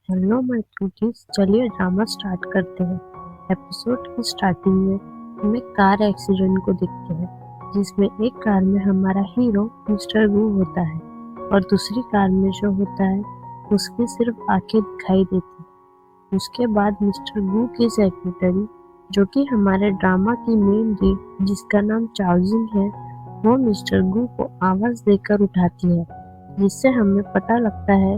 Hello my cuties, चलिए drama start करते हैं। एपिसोड की स्टार्टिंग में हम एक कार एक्सीडेंट को देखते हैं जिसमें एक कार में हमारा हीरो मिस्टर वू होता है और दूसरी कार में जो होता है उसकी सिर्फ आंखें दिखाई देती है। उसके बाद मिस्टर वू की सेक्रेटरी, जो कि हमारे ड्रामा की मेन लीड जिसका नाम चाओजिन है, वो मिस्टर वू को आवाज देकर उठाती है, जिससे हमें पता लगता है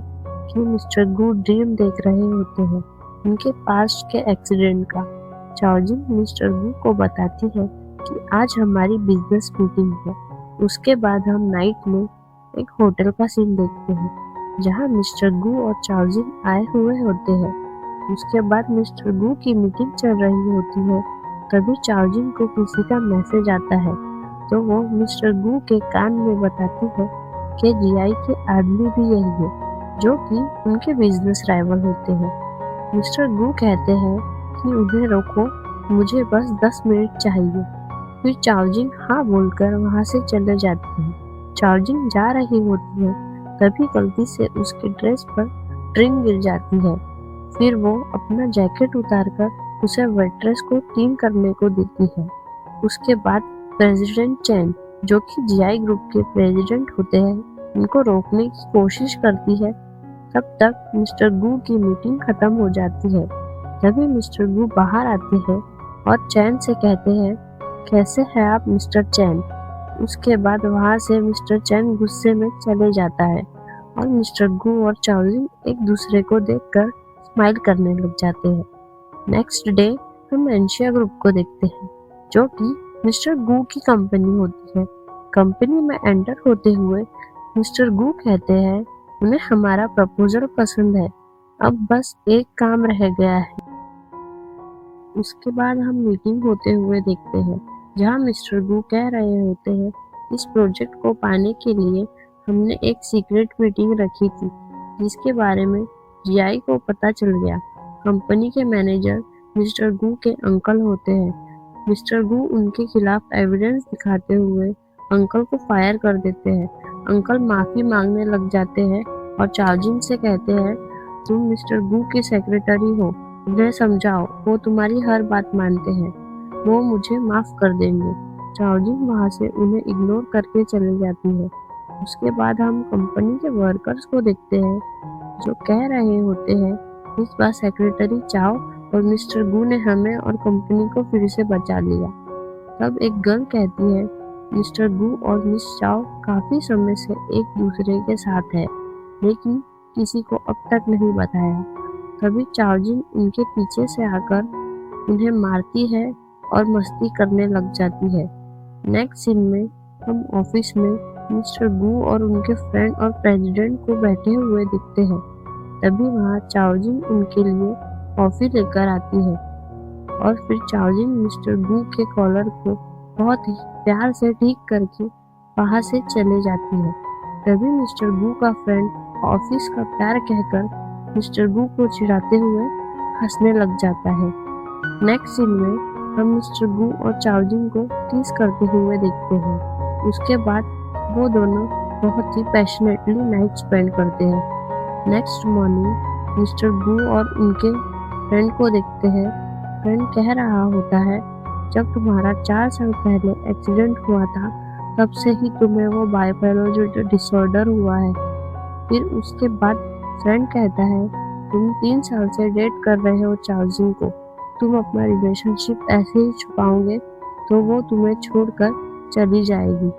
कि मिस्टर गू ड्रीम देख रहे होते हैं उनके पास्ट के एक्सीडेंट का। चार्जिंग मिस्टर गू को बताती है कि आज हमारी बिजनेस मीटिंग है। उसके बाद हम नाइट में एक होटल का सीन देखते हैं जहां मिस्टर गू और चार्जिंग आए हुए होते हैं। उसके बाद मिस्टर गू की मीटिंग चल रही होती है, तभी चार्जिंग को किसी का मैसेज आता है, तो वो मिस्टर गू के कान में बताती है कि जीआई के आदमी भी यही है, जो कि उनके बिजनेस राइवल होते हैं। मिस्टर गू कहते हैं कि उन्हें रोको, मुझे बस 10 मिनट चाहिए। फिर चार्जिंग हाँ बोलकर वहां से चले जाती है। चार्जिंग जा रही होती है, तभी गलती से उसके ड्रेस पर ट्रिम गिर जाती है। फिर वो अपना जैकेट उतारकर उसे वेट्रेस को क्लीन करने को देती है। उसके बाद प्रेसिडेंट चैन, जो कि जीआई ग्रुप के प्रेसिडेंट होते हैं, उनको रोकने की कोशिश करती है। तब तक मिस्टर गू की मीटिंग खत्म हो जाती है। तभी मिस्टर गू बाहर आते हैं और चैन से कहते हैं, कैसे हैं आप मिस्टर चैन। उसके बाद वहां से मिस्टर चैन गुस्से में चले जाता है और मिस्टर गू और चार्जिंग एक दूसरे को देखकर स्माइल करने लग जाते हैं। नेक्स्ट डे हम एंशिया ग्रुप को देखते हैं, जो कि मिस्टर गू की कंपनी होती है। कंपनी में एंटर होते हुए मिस्टर गू कहते हैं उन्हें हमारा प्रपोजल पसंद है, अब बस एक काम रह गया है। उसके बाद हम मीटिंग होते हुए देखते हैं जहां मिस्टर गू कह रहे होते हैं, इस प्रोजेक्ट को पाने के लिए हमने एक सीक्रेट मीटिंग रखी थी जिसके बारे में जीआई को पता चल गया। कंपनी के मैनेजर मिस्टर गू के अंकल होते हैं। मिस्टर गू उनके खिलाफ एविडेंस दिखाते हुए अंकल को फायर कर देते हैं। अंकल माफी मांगने लग जाते हैं और चार्जिंग से कहते हैं, तुम मिस्टर गू की सेक्रेटरी हो, उन्हें समझाओ, वो तुम्हारी हर बात मानते हैं, वो मुझे माफ कर देंगे। चार्जिंग वहां से उन्हें इग्नोर करके चली जाती है। उसके बाद हम कंपनी के वर्कर्स को देखते हैं जो कह रहे होते हैं, इस बार सेक्रेटरी चाओ और मिस्टर गू ने हमें और कंपनी को फिर से बचा लिया। तब एक गर्ल कहती है, मिस्टर गू और मिस चाओ काफी समय से एक दूसरे के साथ है, लेकिन किसी को अब तक नहीं बताया। तभी चार्जिंग उनके पीछे से आकर उन्हें मारती है और मस्ती करने लग जाती है। नेक्स्ट सीन में हम ऑफिस में मिस्टर गू और उनके फ्रेंड और प्रेसिडेंट को बैठे हुए दिखते हैं। तभी वहाँ चार्जिंग उनके लिए कॉफी लेकर आती है और फिर चार्जिंग मिस्टर गू के कॉलर को बहुत ही प्यार से ठीक करके वहां से चले जाती है। तभी मिस्टर गू का फ्रेंड ऑफिस का प्यार कहकर मिस्टर गू को चिढ़ाते हुए हंसने लग जाता है। नेक्स्ट सीन में हम मिस्टर गू और चार्जिंग को किस करते हुए देखते हैं। उसके बाद वो दोनों बहुत ही पैशनेटली नाइट स्पेंड करते हैं। नेक्स्ट मॉर्निंग मिस्टर गू और उनके फ्रेंड को देखते हैं। फ्रेंड कह रहा होता है, जब तुम्हारा 4 साल पहले एक्सीडेंट हुआ था, तब से ही तुम्हें वो बाइपोलर डिसऑर्डर हुआ है। फिर उसके बाद फ्रेंड कहता है, तुम 3 साल से डेट कर रहे हो चार्जिंग को, तुम अपना रिलेशनशिप ऐसे ही छुपाओगे तो वो तुम्हें छोड़कर चली जाएगी।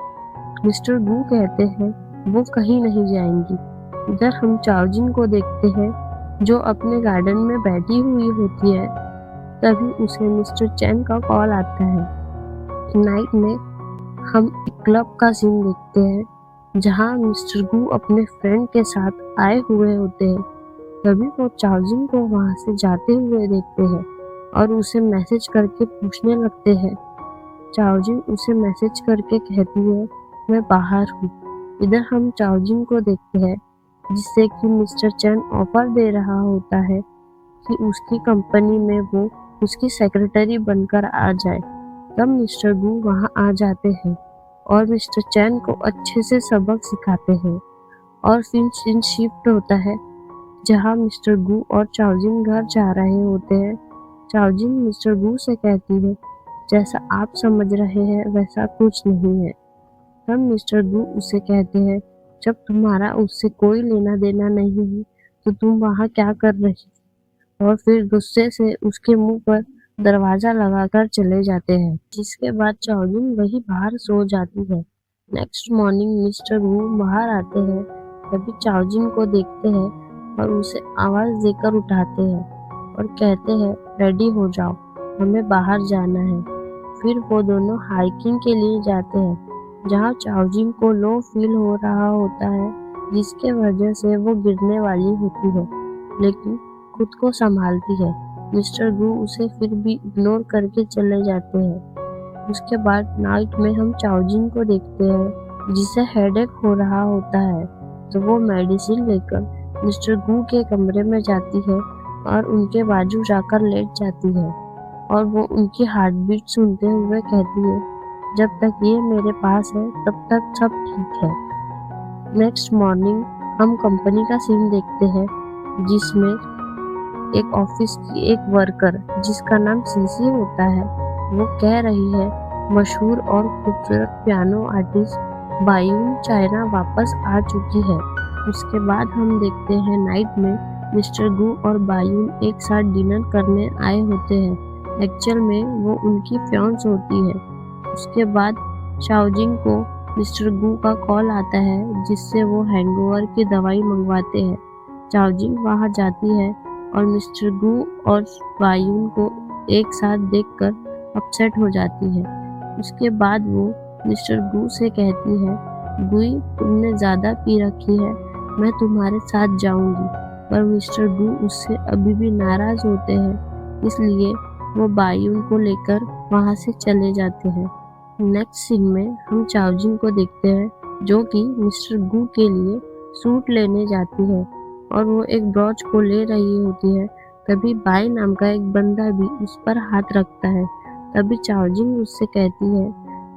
मिस्टर गू कहते हैं, वो कहीं नहीं जाएंगी। इधर हम चार्जिंग को देखते हैं जो अपने गार्डन में बैठी हुई होती है। तभी उसे मिस्टर चैन का कॉल आता है। नाइट में हम एक क्लब का सीन देखते हैं जहां मिस्टर गू अपने फ्रेंड के साथ आए हुए होते हैं। तभी वो चार्जिंग को वहां से जाते हुए देखते हैं और उसे मैसेज करके पूछने लगते हैं। चार्जिंग उसे मैसेज करके कहती है, मैं बाहर हूँ। इधर हम चार्जिंग को देखते हैं जिससे कि मिस्टर चैन ऑफर दे रहा होता है कि उसकी कंपनी में वो उसकी सेक्रेटरी बनकर आ जाए। तब मिस्टर गू वहां आ जाते हैं और मिस्टर चैन को अच्छे से सबक सिखाते हैं और फिर सीन शिफ्ट होता है जहाँ मिस्टर गू और चाओजिन घर जा रहे होते हैं। चाओजिन मिस्टर गू से कहती है, जैसा आप समझ रहे हैं वैसा कुछ नहीं है। तब मिस्टर गू उसे कहते हैं, जब तुम्हारा उससे कोई लेना देना नहीं है तो तुम वहाँ क्या कर रही थी? और फिर गुस्से से उसके मुंह पर दरवाजा लगाकर चले जाते हैं, जिसके बाद चाओलिन वही बाहर सो जाती है। नेक्स्ट मॉर्निंग मिस्टर वू बाहर आते हैं, तभी चाओजिन को देखते हैं और उसे आवाज देकर उठाते हैं और कहते हैं, रेडी हो जाओ, हमें बाहर जाना है। फिर वो दोनों हाइकिंग के लिए जाते हैं, जहाँ चाओजिन को लो फील हो रहा होता है, जिसके वजह से वो गिरने वाली होती है, लेकिन खुद को संभालती है। मिस्टर गू उसे फिर भी इग्नोर करके चले जाते हैं। उसके बाद नाइट में हम चाओजिन को देखते हैं, जिसे हेडेक हो रहा होता है, तो वो मेडिसिन लेकर मिस्टर गू के कमरे में जाती है और उनके बाजू जाकर लेट जाती है और वो उनकी हार्ट बीट सुनते हुए कहती है, जब तक ये मेरे पास है तब तक सब ठीक है। नेक्स्ट मॉर्निंग हम कंपनी का सीन देखते हैं, जिसमें एक ऑफिस की एक वर्कर, जिसका नाम सीसी होता है, वो कह रही है, मशहूर और खूबसूरत पियानो आर्टिस्ट बायून चाइना वापस आ चुकी है। उसके बाद हम देखते हैं नाइट में मिस्टर गू और बायून एक साथ डिनर करने आए होते हैं। एक्चुअल में वो उनकी फियांस होती है। उसके बाद शाओजिंग को मिस्टर गू का कॉल आता है, जिससे वो हैंगओवर की दवाई मंगवाते हैं। चाओजिंग वहां जाती है और मिस्टर गू और बायून को एक साथ देखकर अपसेट हो जाती है। उसके बाद वो मिस्टर गू से कहती है, गुई तुमने ज़्यादा पी रखी है, मैं तुम्हारे साथ जाऊंगी। पर मिस्टर गू उससे अभी भी नाराज होते हैं, इसलिए वो बायून को लेकर वहां से चले जाते हैं। नेक्स्ट सीन में हम चाओजिन को देखते हैं, जो कि मिस्टर गू के लिए सूट लेने जाती है और वो एक ब्रॉच को ले रही होती है। तभी बाई नाम का एक बंदा भी उस पर हाथ रखता है। तभी चाओजिंग उससे कहती है,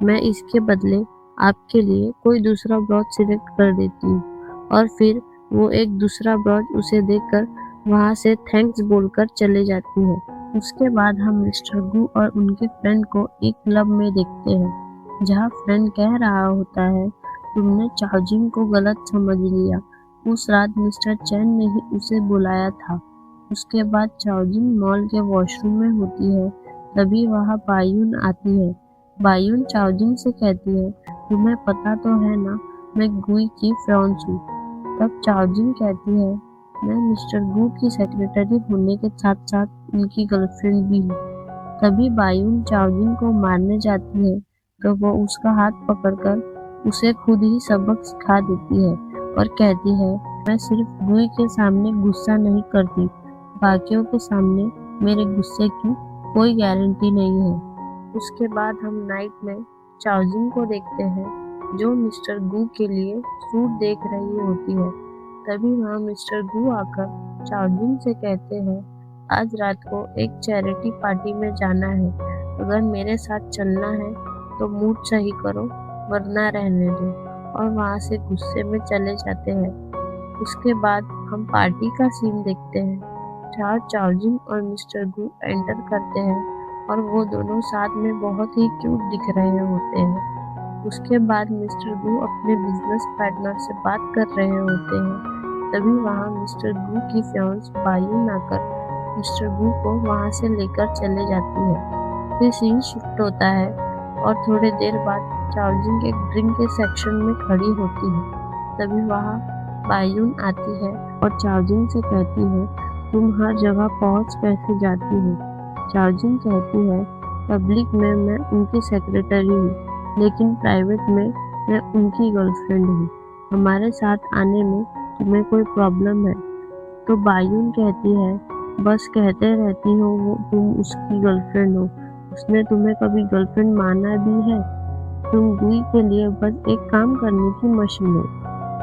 मैं इसके बदले आपके लिए कोई दूसरा ब्रॉच सिलेक्ट कर देती हूँ। और फिर वो एक दूसरा ब्रॉच उसे देकर वहाँ से थैंक्स बोलकर चले जाती है। उसके बाद हम मिस्टर गू और उनके फ्रेंड को एक क्लब में देखते हैं, जहाँ फ्रेंड कह रहा होता है, तुमने चाओजिंग को गलत समझ लिया, उस रात मिस्टर चैन ने ही उसे बुलाया था। उसके बाद चाओजिन मॉल के वॉशरूम में होती है, तभी वहाँ बायून आती है। बायून चाओजिन से कहती है, तुम्हें पता तो है ना, मैं गुई की फियांस हूँ। तब चाओजिन कहती है, मैं मिस्टर गू की सेक्रेटरी होने के साथ साथ उनकी गर्लफ्रेंड भी हूँ। तभी बायून चाओजिन को मारने जाती है, तो वो उसका हाथ पकड़कर उसे खुद ही सबक सिखा देती है और कहती है, मैं सिर्फ गुई के सामने गुस्सा नहीं करती, बाकियों के सामने मेरे गुस्से की कोई गारंटी नहीं है। उसके बाद हम नाइट में चाओजिन को देखते हैं, जो मिस्टर गू के लिए सूट देख रही होती है। तभी वहाँ मिस्टर गू आकर चाओजिन से कहते हैं, आज रात को एक चैरिटी पार्टी में जाना है, अगर मेरे साथ चलना है तो मूड सही करो, वरना रहने दो। और वहाँ से गुस्से में चले जाते हैं। उसके बाद हम पार्टी का सीन देखते हैं, जहाँ चाओजिन और मिस्टर गू एंटर करते हैं और वो दोनों साथ में बहुत ही क्यूट दिख रहे होते हैं। उसके बाद मिस्टर गू अपने बिजनेस पार्टनर से बात कर रहे होते हैं, तभी वहाँ मिस्टर गू की फियांस बायून आकर मिस्टर गू को वहाँ से लेकर चले जाती है। फिर सीन शिफ्ट होता है और थोड़ी देर बाद चाओजिन एक ड्रिंक के सेक्शन में खड़ी होती है। तभी वहाँ बायून आती है और चाओजिन से कहती है, तुम हर जगह पहुँच कैसे जाती हो? चाओजिन कहती है, पब्लिक में मैं उनकी सेक्रेटरी हूँ, लेकिन प्राइवेट में मैं उनकी गर्लफ्रेंड हूँ। हमारे साथ आने में तुम्हें कोई प्रॉब्लम है? तो बायून कहती है, बस कहते रहती हो वो तुम उसकी गर्लफ्रेंड हो, उसने तुम्हें कभी गर्लफ्रेंड माना भी है? तुम गुई के लिए बस एक काम करने की मशीन हो।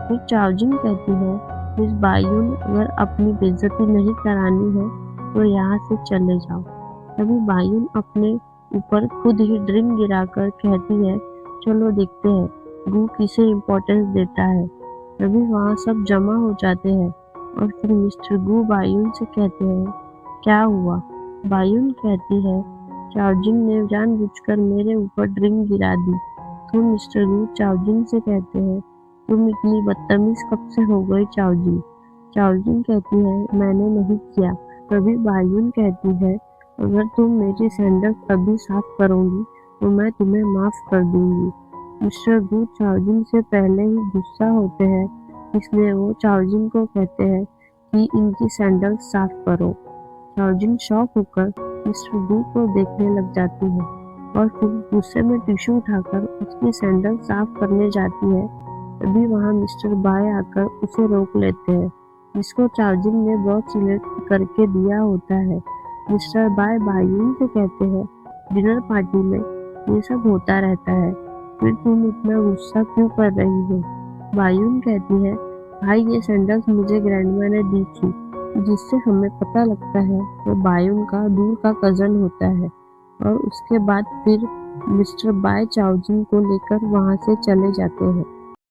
फिर चाओजिन कहती है, मिस बायून, अगर अपनी बेइज्जती नहीं करानी है तो यहाँ से चले जाओ। तभी बायून अपने ऊपर खुद ही ड्रिंक गिराकर कहती है, चलो देखते हैं गू किसे इम्पोर्टेंस देता है। तभी वहाँ सब जमा हो जाते हैं और फिर मिस्टर गू बायुन से कहते हैं, क्या हुआ? बायुन कहती है, चाओजिन ने जानबूझकर मेरे ऊपर ड्रिंक गिरा दी। तो मिस्टर गू चाओजिन से कहते हैं, तुम इतनी बदतमीज कब से हो गई चाओजिन? चाओजिन कहती है, मैंने नहीं किया। तभी बायुन कहती है, अगर तुम मेरी सैंडल अभी साफ करोगी तो मैं तुम्हें माफ कर दूंगी। मिस्टर गू चाओजिन से पहले ही गुस्सा होते हैं, इसलिए वो चाओजिन को कहते हैं कि इनकी सैंडल साफ करो। चाओजिन शॉक होकर मिस्टर गू को देखने लग जाती है और फिर गुस्से में टिश्यू उठाकर उसकी सैंडल साफ करने जाती है। तभी वहाँ मिस्टर बाय आकर उसे रोक लेते हैं, जिसको चाओजिन ने बहुत सिलेक्ट करके दिया होता है। मिस्टर बाय बायुन से कहते हैं, डिनर पार्टी में ये सब होता रहता है, फिर तुम इतना गुस्सा क्यों कर रही हो? बायुन कहती है, भाई ये सैंडल्स मुझे ग्रैंडमा ने दी थी। जिससे हमें पता लगता है वो बायुन का दूर का कजन होता है। और उसके बाद फिर मिस्टर बाय चाओजिन को लेकर वहाँ से चले जाते हैं।